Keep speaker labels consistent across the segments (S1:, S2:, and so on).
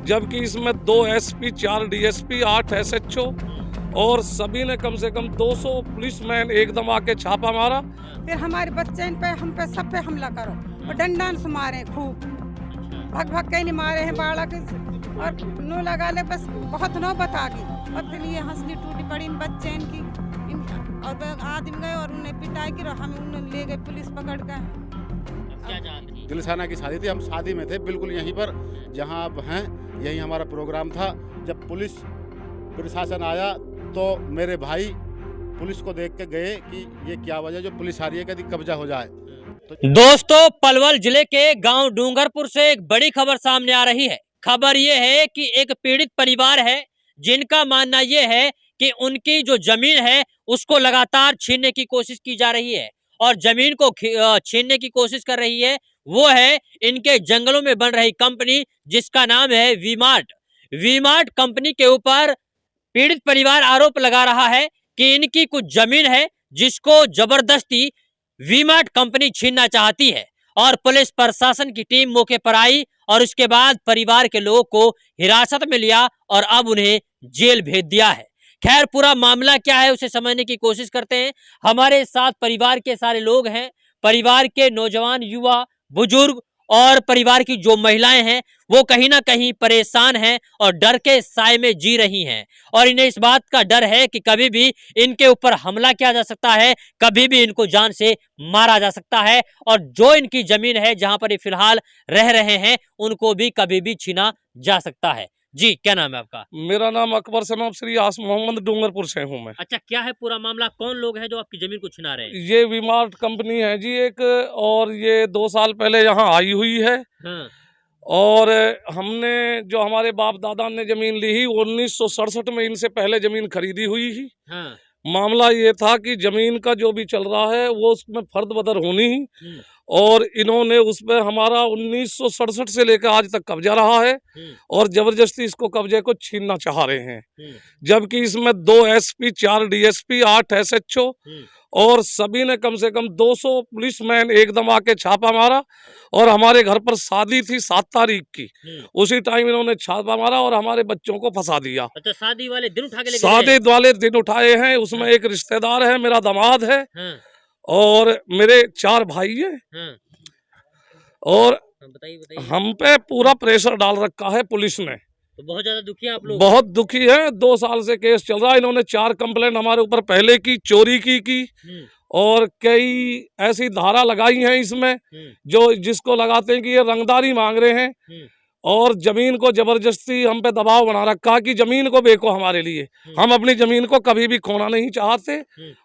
S1: जबकि इसमें 2 SP, 4 DSP, 8 SHO और सभी ने कम से कम 200 पुलिसमैन एकदम आके छापा मारा।
S2: फिर हमारे बच्चे इन पे, हम पे, सब पे हमला करो और डंडा से मारे खूब, भग भग के नहीं मारे हैं बालक और नो लगा ले, बस बहुत नो बता गई। और फिर ये हंसली टूटी पड़ी इन बच्चे इनकी और आदमी गए और उन्हें पिटाई की, हमें उन्हें ले गए पुलिस पकड़ कर।
S3: दिलशाना की शादी थी, हम शादी में थे बिल्कुल यहीं पर जहां आप हैं, यही हमारा प्रोग्राम था। जब पुलिस प्रशासन आया तो मेरे भाई पुलिस को देख के गए कि ये क्या वजह जो पुलिस आ रही है, कभी कब्जा हो जाए। तो
S4: दोस्तों, पलवल जिले के गांव डूंगरपुर से एक बड़ी खबर सामने आ रही है। खबर ये है कि एक पीड़ित परिवार है जिनका मानना ये है कि उनकी जो जमीन है उसको लगातार छीनने की कोशिश की जा रही है और जमीन को छीनने की कोशिश कर रही है वो है इनके जंगलों में बन रही कंपनी जिसका नाम है वी-मार्ट। वी-मार्ट कंपनी के ऊपर पीड़ित परिवार आरोप लगा रहा है कि इनकी कुछ जमीन है जिसको जबरदस्ती वी-मार्ट कंपनी छीनना चाहती है और पुलिस प्रशासन की टीम मौके पर आई और उसके बाद परिवार के लोगों को हिरासत में लिया और अब उन्हें जेल भेज दिया है। खैर, पूरा मामला क्या है उसे समझने की कोशिश करते हैं। हमारे साथ परिवार के सारे लोग हैं, परिवार के नौजवान, युवा, बुजुर्ग और परिवार की जो महिलाएं हैं वो कहीं ना कहीं परेशान हैं और डर के साए में जी रही हैं और इन्हें इस बात का डर है कि कभी भी इनके ऊपर हमला किया जा सकता है, कभी भी इनको जान से मारा जा सकता है और जो इनकी जमीन है जहां पर ये फिलहाल रह रहे हैं उनको भी कभी भी छीना जा सकता है। जी, क्या नाम है आपका?
S1: मेरा नाम अकबर सनाब श्री आस मोहम्मद, डूंगरपुर से हूँ मैं।
S4: अच्छा, क्या है पूरा मामला? कौन लोग हैं जो आपकी जमीन को छिना रहे हैं?
S1: ये वी-मार्ट कंपनी है जी एक, और ये 2 साल पहले यहाँ आई हुई है।
S4: हाँ।
S1: और हमने जो हमारे बाप दादा ने जमीन ली ही 1967 में इनसे पहले जमीन खरीदी हुई ही।
S4: हाँ।
S1: मामला ये था कि जमीन का जो भी चल रहा है वो उसमें फर्द बदर होनी ही और इन्होंने उसमें हमारा 1967 से लेकर आज तक कब्जा रहा है और जबरदस्ती इसको कब्जे को छीनना चाह रहे हैं। जबकि इसमें 2 एसपी, 4 डीएसपी, 8 एसएचओ और सभी ने कम से कम 200 पुलिसमैन एकदम आके छापा मारा और हमारे घर पर शादी थी 7 तारीख की, उसी टाइम इन्होंने छापा मारा और हमारे बच्चों को फंसा दिया।
S4: अच्छा, शादी वाले दिन उठा के लेके
S1: शादी वाले दिन उठाए हैं। उसमें एक रिश्तेदार है, मेरा दामाद है और मेरे 4 भाई हैं और
S4: बताइए।
S1: हम पे पूरा प्रेशर डाल रखा है पुलिस ने।
S4: तो बहुत ज्यादा दुखी हैं आप लोग?
S1: बहुत दुखी है। 2 साल से केस चल रहा है। इन्होंने 4 कंप्लेंट हमारे ऊपर पहले की, चोरी की और कई ऐसी धारा लगाई हैं इसमें जो जिसको लगाते हैं कि ये रंगदारी मांग रहे हैं और जमीन को जबरदस्ती हम पे दबाव बना रखा कि जमीन को बेचो हमारे लिए। हम अपनी जमीन को कभी भी खोना नहीं चाहते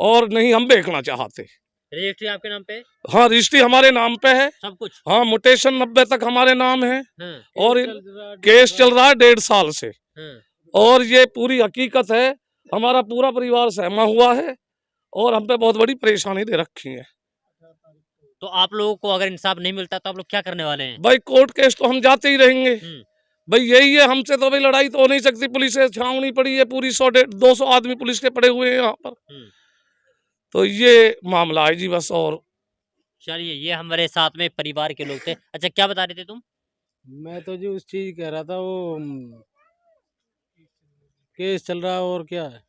S1: और नहीं हम बेचना चाहते।
S4: रजिस्ट्री आपके नाम पे?
S1: हाँ, रजिस्ट्री हमारे नाम पे है
S4: सब कुछ।
S1: हाँ, म्यूटेशन 90 तक हमारे नाम है और केस चल रहा है 1.5 साल से और ये पूरी हकीकत है। हमारा पूरा परिवार सहमा हुआ है और हम पे बहुत बड़ी परेशानी दे रखी है।
S4: तो आप लोगों को अगर इंसाफ नहीं मिलता तो आप लोग क्या करने वाले हैं?
S1: भाई कोर्ट केस तो हम जाते ही रहेंगे भाई, यही है। हमसे तो भाई लड़ाई तो हो नहीं सकती। पुलिस से छावनी पड़ी है पूरी, 100-200 आदमी पुलिस के पड़े हुए हैं यहाँ पर। तो ये मामला है जी बस। और
S4: चलिए, ये हमारे साथ में परिवार के लोग थे। अच्छा, क्या बता रहे थे तुम?
S5: मैं तो जो उस चीज कह रहा था, वो केस चल रहा है और क्या है,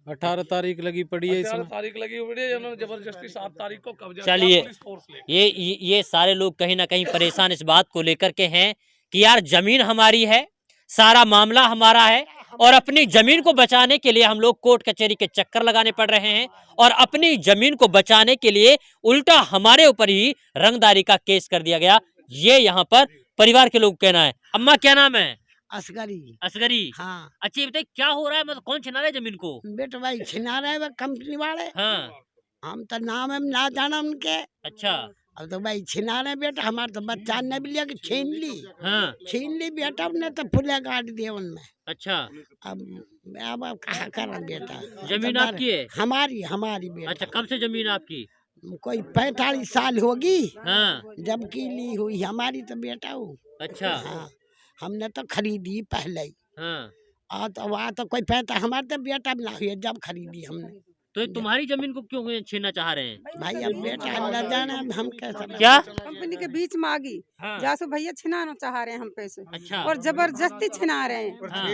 S5: 18 तारीख लगी पड़ी है।
S1: 18 तारीख लगी हुई है, इन्होंने जबरदस्ती 7 तारीख को कब्जा।
S4: चलिए, ये सारे लोग कहीं ना कहीं परेशान इस बात को लेकर के हैं कि यार जमीन हमारी है, सारा मामला हमारा है और अपनी जमीन को बचाने के लिए हम लोग कोर्ट कचहरी के चक्कर लगाने पड़ रहे हैं और अपनी जमीन को बचाने के लिए उल्टा हमारे ऊपर ही रंगदारी का केस कर दिया गया। ये यहाँ पर परिवार के लोग कहना है। अम्मा, क्या नाम है?
S2: असगरी।
S4: असगरी।
S2: हाँ।
S4: अच्छा, ये बताइए क्या हो रहा है? मतलब कौन छिना रहा है जमीन को?
S2: बेटा भाई छिना रहे हैं कंपनी वाले।
S4: हाँ।
S2: हम तो नाम है ना जाना उनके।
S4: अच्छा।
S2: अब तो भाई छिना रहे बेटा, हमारे तो बच्चा ने भी लिया कि छीन ली।
S4: हाँ।
S2: छीन ली बेटा, हमने तो फुले काट दिए उनमें।
S4: अच्छा।
S2: अब कहा कर बेटा,
S4: जमीन
S2: तो
S4: आपकी है?
S2: हमारी बेटा।
S4: अच्छा, कब से जमीन आपकी?
S2: कोई 45 साल होगी।
S4: हाँ।
S2: जब की ली हुई हमारी तो बेटा हो।
S4: अच्छा।
S2: हाँ, हमने तो खरीदी पहले ही।
S4: हाँ।
S2: तो वहाँ तो कोई पैसा हमारे तो बेटा भी ना हुई जब खरीदी हमने।
S4: तो ये तुम्हारी जमीन को क्यों छीनना चाह रहे हैं?
S6: भाई अब बेटा न जाने अब हम कैसे
S4: क्या?
S2: कंपनी के बीच मांगी
S4: हाँ।
S2: जासू भैया छिनाना चाह रहे हैं हम पैसे
S4: अच्छा।
S2: और जबरदस्ती छिना रहे हैं।
S4: हाँ।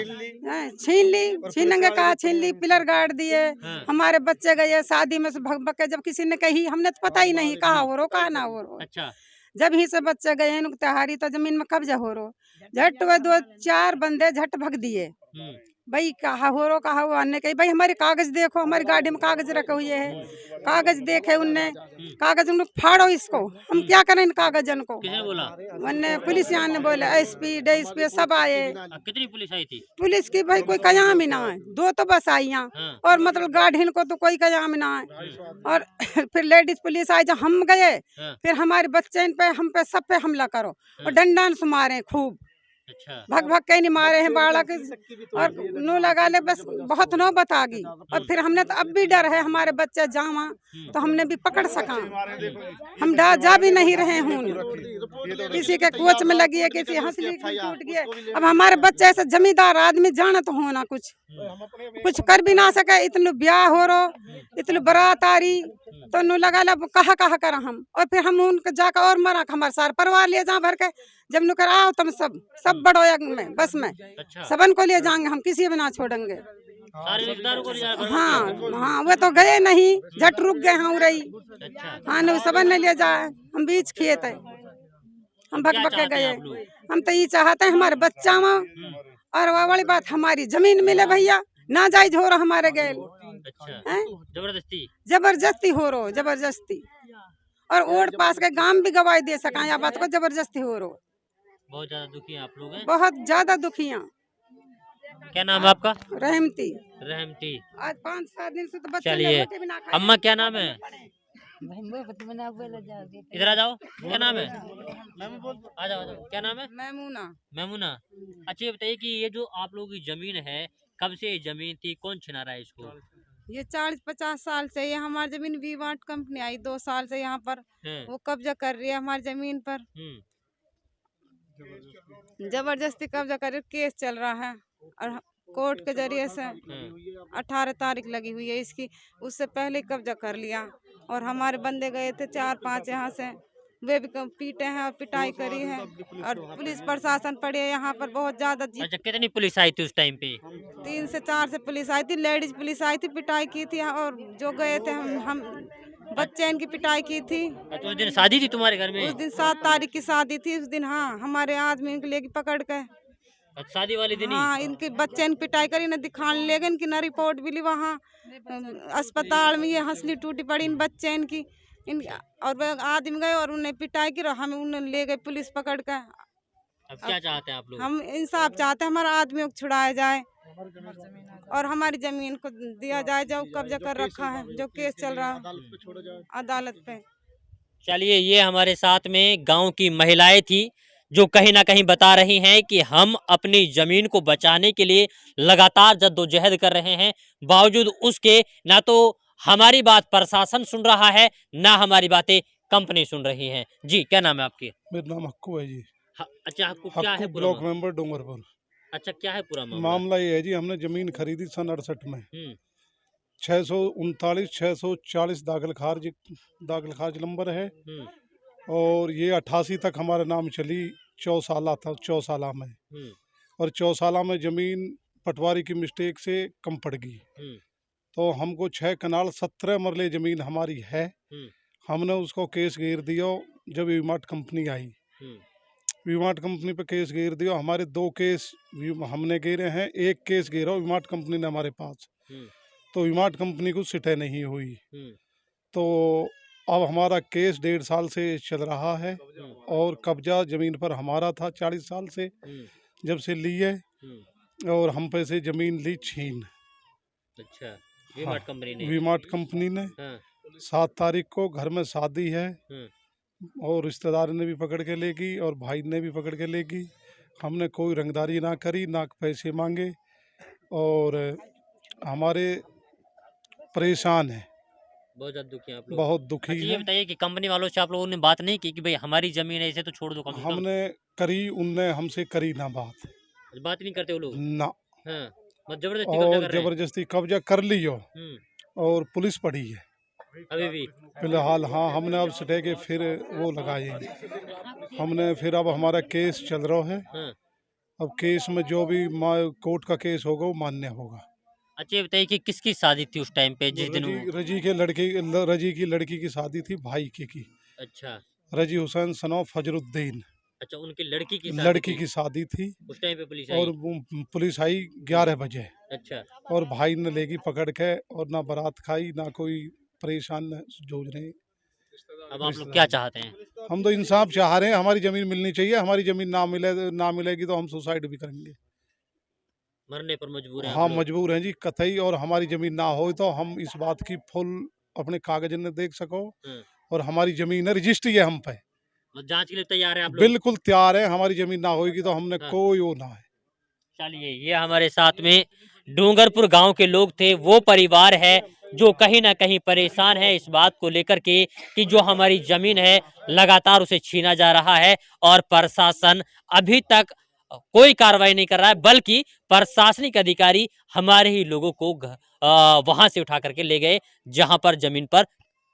S2: हैं, छीन ली, छीनेंगे कहा छीन ली, पिलर गाड़ दिए।
S4: हाँ।
S2: हमारे बच्चे गए शादी में से भग भग के, जब किसी ने कही हमने तो पता ही नहीं कहा हो रो कहा ना हो रो।
S4: अच्छा।
S2: जब ही से बच्चे गए हैं त्योहारी तो जमीन में कब्जा हो रो, झट वे 2-4 बंदे झट भग दिए। भाई कहा हो रो कहा वो अन्य कही भाई हमारे कागज देखो, हमारी गाड़ी में कागज रखे हुए हैं। कागज देखे उनने, कागज उन फाड़ो इसको, हम क्या करें इन कागजन को।
S4: किसने बोला?
S2: उनने पुलिस यहाँ ने बोला, एसपी डीएसपी सब आए।
S4: कितनी पुलिस आई थी?
S2: पुलिस की भाई कोई कयाम ही ना है, 2 तो बस आई यहाँ।
S4: हाँ।
S2: और मतलब गार्डियन को तो कोई कयाम ही ना है। और फिर लेडीज पुलिस आई, जब हम गए
S4: हाँ।
S2: फिर हमारे बच्चे पे हम पे सब पे हमला करो और डंडा से मारे खूब।
S4: अच्छा।
S2: भग भग के नहीं मारे हैं बालक और नो लगा ले, बस बहुत नो बतागी। और फिर हमने तो अब भी डर है हमारे बच्चे जावा तो हमने भी पकड़ सका, हम जा भी नहीं रहे हूँ। किसी के कोच में लगी है, किसी हंसली टूट गया। अब हमारे बच्चे ऐसे जमींदार आदमी जाना तो होना कुछ कर भी ना सके। इतने ब्याह हो रो, इतने बारात आ रही तो नु लगा ला कहा कर हम। और फिर हम उनके जाकर और मरा हमारे सारे परिवार लिए जा भर के। जब नुकर आओ तुम सब बड़ोया में बस में
S4: अच्छा।
S2: सबन को ले जाएंगे, हम किसी भी ना छोड़ेंगे।
S4: सारे रिश्तेदारों को ले जा रहे हैं?
S2: हाँ वो तो गए नहीं, झट रुक गए हाँ रही।
S4: अच्छा।
S2: हाँ न सबन ने ले जाए, हम बीच खेत है, हम भग भग के गए। हम तो ये चाहते हैं हमारे बच्चा में, और वो वाली बात हमारी जमीन मिले भैया, ना जायज हो रहा हमारे गैल।
S4: अच्छा।
S2: जबरदस्ती हो रो, जबरदस्ती। और ओड पास के गांव भी गवाही दे सका या बात को, जबरदस्ती हो रो।
S4: बहुत ज्यादा दुखी हैं आप लोग हैं?
S2: बहुत ज्यादा दुखियाँ।
S4: क्या नाम है आपका?
S2: रहमती।
S4: रहमती।
S2: आज 5-7 दिन से तो बच्चे
S4: चलिए,
S2: रोटी भी ना खाए।
S4: अम्मा क्या नाम है? इधर आ जाओ। क्या नाम है? आ जाओ। क्या नाम है?
S2: मैमूना।
S4: मैमुना। अच्छा ये बताइए कि ये जो आप लोगों की जमीन है, कब से ये जमीन थी, कौन छिना रहा है इसको?
S2: ये 40-50 साल से ये हमारी जमीन वी-मार्ट कंपनी आई 2 साल से यहाँ पर वो कब्जा कर रही है हमारी जमीन पर। जबरदस्ती कब्जा कर रही है, केस चल रहा है और कोर्ट के जरिए से 18 तारीख लगी हुई है इसकी। उससे पहले कब्जा कर लिया और हमारे बंदे गए थे 4-5 यहाँ से, वे भी पीटे हैं और पिटाई करी है। और पुलिस प्रशासन पड़े है यहाँ पर बहुत ज्यादा।
S4: अच्छा कितनी पुलिस आई थी उस टाइम पे?
S2: 3 से 4 से पुलिस आई थी, लेडीज पुलिस आई थी, पिटाई की थी। और जो गए थे हम बच्चे इनकी पिटाई की थी।
S4: अच्छा उस दिन शादी थी तुम्हारे घर में?
S2: उस दिन 7 तारीख की शादी थी उस दिन। हाँ हमारे आदमी इनके लेके पकड़ के।
S4: अच्छा, शादी वाले दिन ही?
S2: हाँ इनके बच्चे ने पिटाई करी, न दिखाने ले गए, इनकी न रिपोर्ट मिली वहाँ अस्पताल में। ये हंसली टूटी पड़ी इन बच्चे इनकी और वे आदमी गए और उन्हें पिटाई की, हमें उन्हें ले गए पुलिस पकड़ कर।
S4: अब क्या चाहते हैं आप लोग?
S2: हम इंसाफ चाहते हैं, हमारा आदमियों को छुड़ाया जाए और हमारी जमीन को दिया जाए जो कब्जा कर रखा है, जो केस चल रहा है अदालत पे।
S4: चलिए ये हमारे साथ में गांव की महिलाएं थी जो कहीं ना कहीं बता रही हैं कि हम अपनी जमीन को बचाने के लिए लगातार जद्दोजहद कर रहे हैं, बावजूद उसके ना तो हमारी बात प्रशासन सुन रहा है ना हमारी बातें कंपनी सुन रही है। जी क्या नाम है आपके?
S5: मेरा नाम हक्कू है जी।
S4: अच्छा आपको क्या है?
S5: Block member Dongarpur.
S4: अच्छा क्या है पूरा
S5: मामला ये है जी, हमने जमीन खरीदी सन 68 में 639-640 दाखिल खारिज नंबर है और ये 88 तक हमारे नाम चली। 4 में और 4 में जमीन पटवारी की मिस्टेक से कम पड़ गई, तो हमको 6 कनाल 17 मरले जमीन हमारी है। हमने उसको केस घेर दिया जब वी-मार्ट कंपनी आई। वी-मार्ट कंपनी पे केस घेर दिया। हमारे 2 केस हमने घेरे हैं, 1 केस घेरा वी-मार्ट कंपनी ने हमारे पास, तो वी-मार्ट कंपनी को सिटे नहीं हुई। तो अब हमारा केस 1.5 साल से चल रहा है और कब्जा जमीन पर हमारा था 40 साल से, जब से लिए और हम पे से जमीन ली छीन।
S4: अच्छा वी-मार्ट कंपनी ने?
S5: वी-मार्ट कंपनी ने 7 तारीख को घर में शादी है और रिश्तेदार ने भी पकड़ के ले गई और भाई ने भी पकड़ के ले गई। हमने कोई रंगदारी ना करी, ना पैसे मांगे और हमारे परेशान है,
S4: बहुत ज्यादा दुखी हैं आप लोग?
S5: बहुत दुखी
S4: अच्छा, ये
S5: है।
S4: बताइए कि कंपनी वालों से आप लोगों ने बात नहीं की कि भाई हमारी जमीन है इसे तो छोड़ दो? कम से कम
S5: हमने करी, उनने हमसे करी ना
S4: बात नहीं करते वो लोग
S5: ना,
S4: हाँ, जबरदस्ती
S5: और
S4: कब्जा कर रहे हैं?
S5: जबरदस्ती कब्जा कर लियो और पुलिस पड़ी है
S4: अभी भी?
S5: फिलहाल। हाँ, हमने अब सटे के फिर वो लगाए हमने, फिर अब हमारा केस चल रहा है।
S4: हाँ।
S5: अब केस में जो भी कोर्ट का केस होगा वो मान्य होगा।
S4: अच्छा, ये बताइए कि किसकी शादी थी उस टाइम पे जिस दिन वो?
S5: रजी की लड़की की शादी थी, भाई की।
S4: अच्छा
S5: रजी हुसैन सन ऑफ फजरुद्दीन,
S4: अच्छा, उनकी लड़की की शादी
S5: लड़की
S4: थी।
S5: की शादी थी।
S4: उस टाइम पे पुलिस
S5: और
S4: आई?
S5: वो पुलिस आई 11 बजे,
S4: अच्छा
S5: और भाई ने लेगी पकड़ के, और ना बारात खाई, ना कोई परेशान, न जूझ रहे।
S4: अब आप लोग क्या चाहते हैं?
S5: हम तो इंसाफ चाह रहे हैं, हमारी जमीन मिलनी चाहिए। हमारी जमीन ना मिलेगी तो हम सुसाइड भी करेंगे।
S4: मरने पर मजबूर हैं आप
S5: हाँ,
S4: लोग?
S5: मजबूर हैं जी कतई। और हमारी जमीन ना हो तो हम इस बात की फुल अपने कागज ने देख सको,
S4: हाँ।
S5: और हमारी जमीन है, रजिस्ट्री है हम पे,
S4: मतलब जांच के लिए तैयार है आप लोग?
S5: बिल्कुल तैयार है। हमारी जमीन ना होगी तो हमने
S4: हाँ।
S5: कोई वो ना है।
S4: चलिए, ये हमारे साथ में डूंगरपुर गांव के लोग थे। वो परिवार है जो कहीं ना कहीं परेशान है इस बात को लेकर के कि जो हमारी जमीन है लगातार उसे छीना जा रहा है, और प्रशासन अभी तक कोई कार्रवाई नहीं कर रहा है, बल्कि प्रशासनिक अधिकारी हमारे ही लोगों को वहां से उठा करके ले गए जहां पर जमीन पर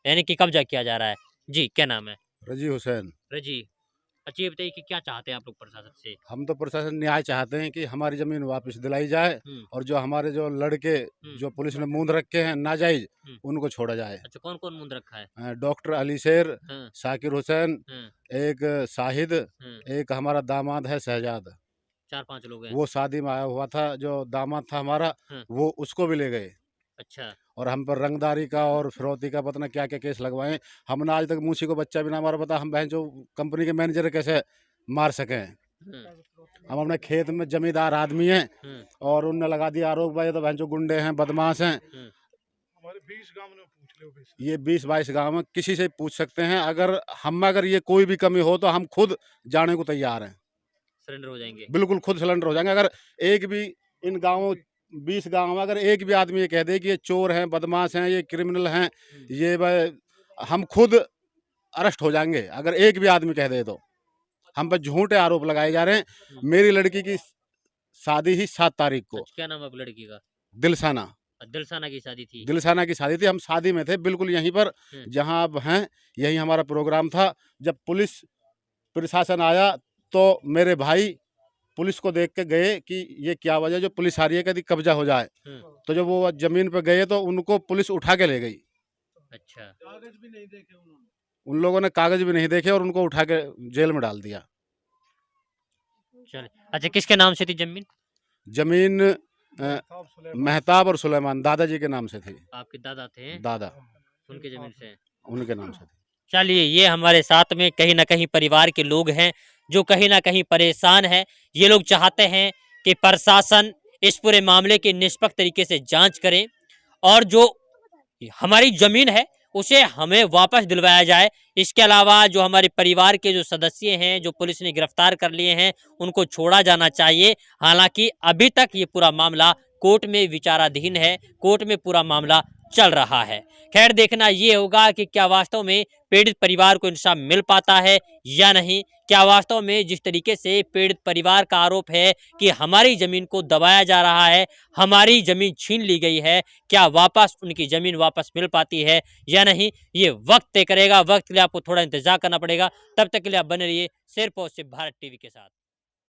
S4: यानी कि कब्जा किया जा रहा है। जी, क्या नाम है?
S3: रजी हुसैन।
S4: रजी। अच्छा, ये बताइए कि क्या चाहते हैं आप लोग प्रशासन से?
S3: हम तो प्रशासन न्याय चाहते हैं कि हमारी ज़मीन वापस दिलाई जाए, और जो हमारे जो लड़के जो पुलिस ने मूंद रखे हैं नाजायज, उनको छोड़ा जाए।
S4: अच्छा, कौन कौन मूंद रखा है?
S3: डॉक्टर अली शेर,
S4: हाँ,
S3: शाकिर हुसैन,
S4: हाँ,
S3: एक शाहिद,
S4: हाँ।
S3: एक हमारा दामाद है शहजाद।
S4: 4-5 लोग हैं।
S3: वो शादी में आया हुआ था, जो दामाद था हमारा,
S4: हाँ।
S3: वो उसको भी ले गए।
S4: अच्छा
S3: और हम पर रंगदारी का और फिरौती का पता ना क्या क्या केस लगवाए। हमने आज तक मूसी को बच्चा भी ना हमारा पता, हम बहन जो कंपनी के मैनेजर कैसे मार सकें।
S4: हाँ,
S3: हम अपने खेत में जमींदार आदमी हैं,
S4: हाँ,
S3: और उनने लगा दिया आरोप भाई तो बहन जो गुंडे हैं, बदमाश हैं।
S4: हाँ।
S5: हमारे 20 गांव में पूछ लो।
S3: ये 20-22 गाँव में किसी से पूछ सकते हैं। अगर ये कोई भी कमी हो तो हम खुद जाने को तैयार हैं,
S4: सरेंडर हो जाएंगे।
S3: बिल्कुल खुद सिलेंडर हो जाएंगे। अगर एक भी इन गाँवों 20 गाँव में अगर एक भी आदमी ये कह दे कि ये चोर हैं, बदमाश हैं, ये क्रिमिनल हैं, हम खुद अरेस्ट हो जाएंगे। अगर एक भी आदमी कह दे तो हम पर झूठे आरोप लगाए जा रहे हैं। मेरी लड़की की शादी ही 7 तारीख को,
S4: अच्छा, क्या नाम है आप लड़की का?
S3: दिलसाना।
S4: दिलसाना की शादी थी?
S3: दिलसाना की शादी थी। हम शादी में थे बिल्कुल यहीं पर जहां आप हैं, यही हमारा प्रोग्राम था। जब पुलिस प्रशासन आया तो मेरे भाई पुलिस को देख के गए कि ये क्या वजह जो पुलिस आ रही है, कभी कब्जा हो जाए। तो जब वो जमीन पे गए तो उनको पुलिस उठा के ले गई।
S4: अच्छा,
S5: कागज भी नहीं देखे उन्होंने।
S3: उन लोगों ने कागज भी नहीं देखे और उनको उठा के जेल में डाल दिया।
S4: चलिए। अच्छा, किसके नाम से थी जमीन?
S3: जमीन मेहताब और सुलेमान दादाजी के नाम से थी।
S4: आपके दादा थे?
S3: दादा
S4: उनके जमीन से?
S3: उनके नाम से थी।
S4: चलिए, ये हमारे साथ में कहीं ना कहीं परिवार के लोग हैं जो कहीं ना कहीं परेशान हैं। ये लोग चाहते हैं कि प्रशासन इस पूरे मामले की निष्पक्ष तरीके से जांच करे, और जो हमारी जमीन है उसे हमें वापस दिलवाया जाए। इसके अलावा जो हमारे परिवार के जो सदस्य हैं जो पुलिस ने गिरफ्तार कर लिए हैं उनको छोड़ा जाना चाहिए। हालांकि अभी तक ये पूरा मामला कोर्ट में विचाराधीन है, कोर्ट में पूरा मामला चल रहा है। खैर, देखना ये होगा कि क्या वास्तव में पीड़ित परिवार को इंसाफ मिल पाता है या नहीं। क्या वास्तव में जिस तरीके से पीड़ित परिवार का आरोप है कि हमारी जमीन को दबाया जा रहा है, हमारी जमीन छीन ली गई है, क्या वापस उनकी जमीन वापस मिल पाती है या नहीं, ये वक्त तय करेगा। वक्त के लिए आपको थोड़ा इंतजार करना पड़ेगा। तब तक के लिए आप बने रहिए सिर्फ और सिर्फ भारत टीवी के साथ।